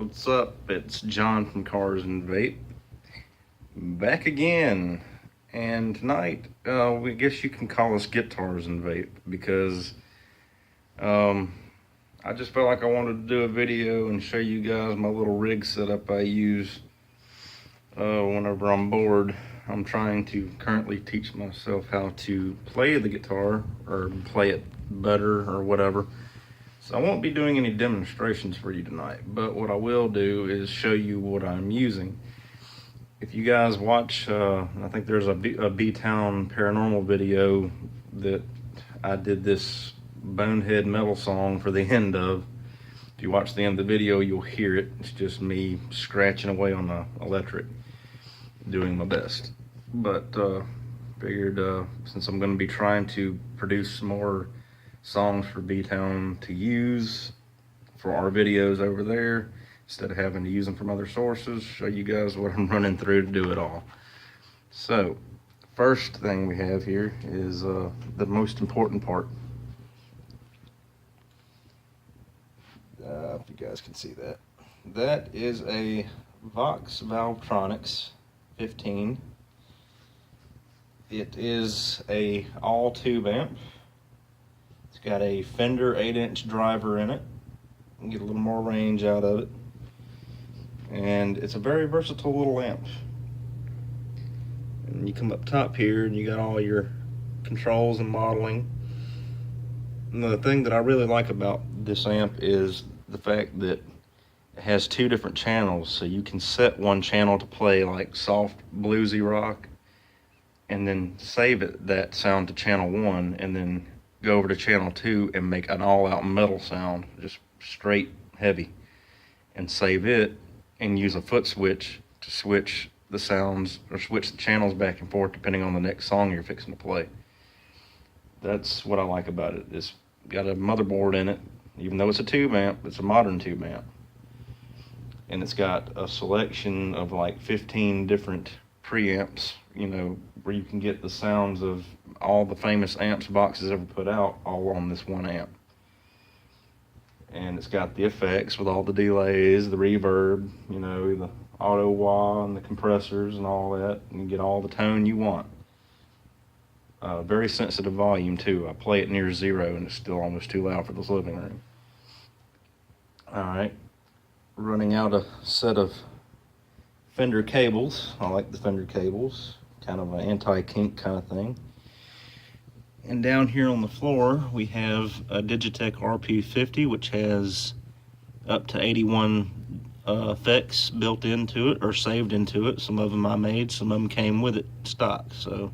What's up? It's John from Cars and Vape, back again. And tonight, we guess you can call us Guitars and Vape because um, I just felt like I wanted to do a video and show you guys my little rig setup I use whenever I'm bored. I'm trying to currently teach myself how to play the guitar or play it better or whatever. So I won't be doing any demonstrations for you tonight, but what I will do is show you what I'm using. If you guys watch, I think there's a B-Town Paranormal video that I did this Bonehead metal song for the end of. If you watch the end of the video, you'll hear it. It's just me scratching away on the electric, doing my best. But figured since I'm going to be trying to produce some more songs for B-Town to use for our videos over there, instead of having to use them from other sources, show you guys what I'm running through to do it all. So, first thing we have here is the most important part. If you guys can see that. That is a Vox Valvetronics 15. It is a all tube amp. It's got a Fender 8-inch driver in it. You can get a little more range out of it. And it's a very versatile little amp. And you come up top here and you got all your controls and modeling. And the thing that I really like about this amp is the fact that it has two different channels, so you can set one channel to play like soft bluesy rock and then save that sound to channel 1 and then go over to channel 2 and make an all-out metal sound, just straight heavy, and save it and use a foot switch to switch the sounds or switch the channels back and forth depending on the next song you're fixing to play. That's what I like about it. It's got a motherboard in it. Even though it's a tube amp, it's a modern tube amp. And it's got a selection of like 15 different preamps, you know, where you can get the sounds of all the famous amps Vox has ever put out all on this one amp. And it's got the effects with all the delays, the reverb, you know, the auto wah and the compressors and all that. And you get all the tone you want. Very sensitive volume too. I play it near 0 and it's still almost too loud for this living room. Alright, running out a set of Fender cables. I like the Fender cables, kind of an anti-kink kind of thing. And down here on the floor we have a Digitech RP50, which has up to 81 effects built into it or saved into it. Some of them I made, some of them came with it stock. So,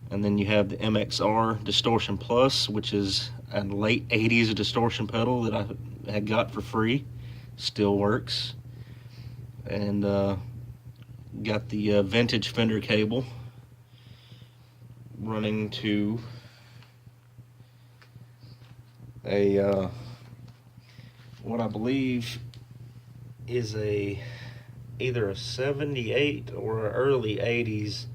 and then you have the MXR Distortion Plus, which is a late 80s distortion pedal that I had got for free. Still works. And got the vintage Fender cable running to a what I believe is either a 78 or an early 80s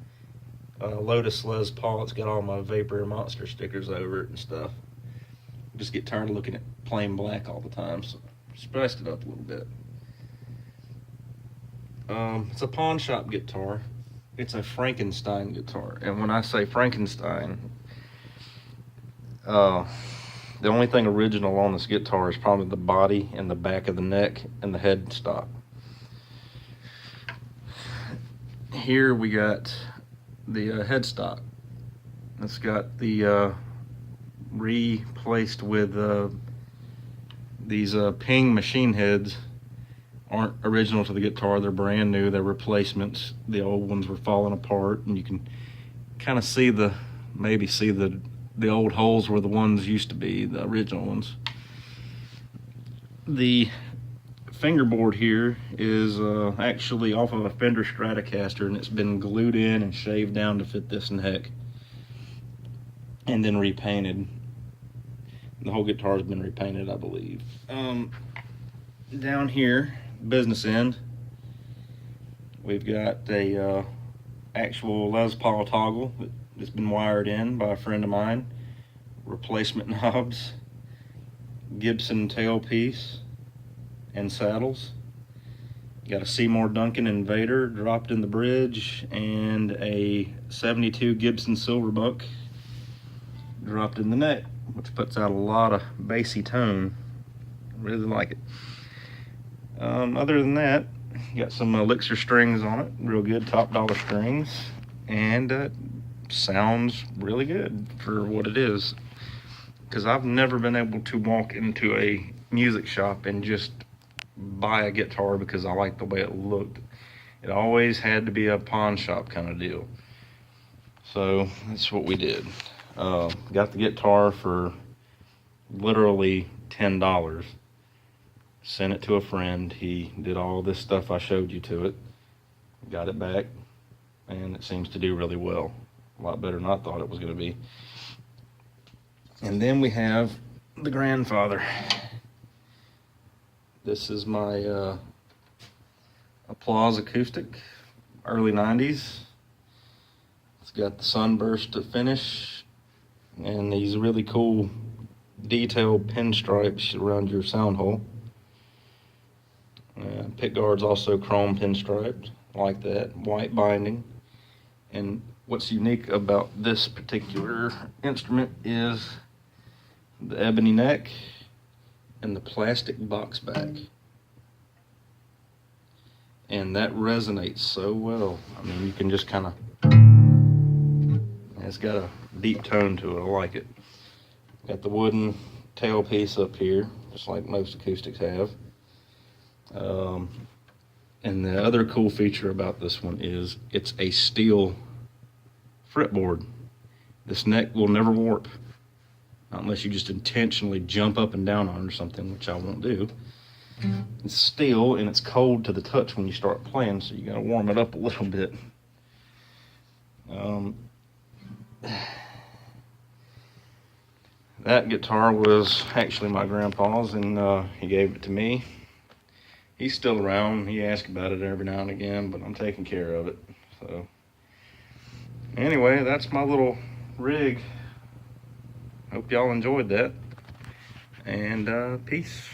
Lotus Les Paul. It's got all my Vapor Monster stickers over it and stuff. Just get tired of looking at plain black all the time, so spiced it up a little bit. It's a pawn shop guitar. It's a Frankenstein guitar, and when I say Frankenstein, the only thing original on this guitar is probably the body and the back of the neck and the headstock. Here we got the headstock. It's got the replaced with these Ping machine heads. Aren't original to the guitar, they're brand new, they're replacements. The old ones were falling apart, and you can kind of see the old holes where the ones used to be, the original ones. The fingerboard here is actually off of a Fender Stratocaster, and it's been glued in and shaved down to fit this neck and then repainted. The whole guitar has been repainted, I believe. Down here, business end, we've got a actual Les Paul toggle that's been wired in by a friend of mine, replacement knobs, Gibson tailpiece, and saddles. Got a Seymour Duncan Invader dropped in the bridge, and a 72 Gibson Silverbuck dropped in the neck, which puts out a lot of bassy tone. Really like it. Other than that, got some Elixir strings on it, real good top dollar strings, and sounds really good for what it is. Because I've never been able to walk into a music shop and just buy a guitar because I like the way it looked. It always had to be a pawn shop kind of deal. So that's what we did. Got the guitar for literally $10. Sent it to a friend. He did all this stuff I showed you to it. Got it back, and it seems to do really well. A lot better than I thought it was going to be. And then we have the grandfather. This is my Applause acoustic, early 90s. It's got the sunburst finish and these really cool detailed pinstripes around your sound hole. Pickguard's also chrome pinstriped, like that, white binding. And what's unique about this particular instrument is the ebony neck and the plastic box back. And that resonates so well. I mean, you can just kind of, it's got a deep tone to it. I like it. Got the wooden tailpiece up here, just like most acoustics have. And the other cool feature about this one is it's a steel fretboard. This neck will never warp, unless you just intentionally jump up and down on it or something, which I won't do. It's steel and it's cold to the touch when you start playing, so you gotta warm it up a little bit. That guitar was actually my grandpa's, and he gave it to me. He's still around. He asks about it every now and again, but I'm taking care of it. So anyway, that's my little rig. Hope y'all enjoyed that, and peace.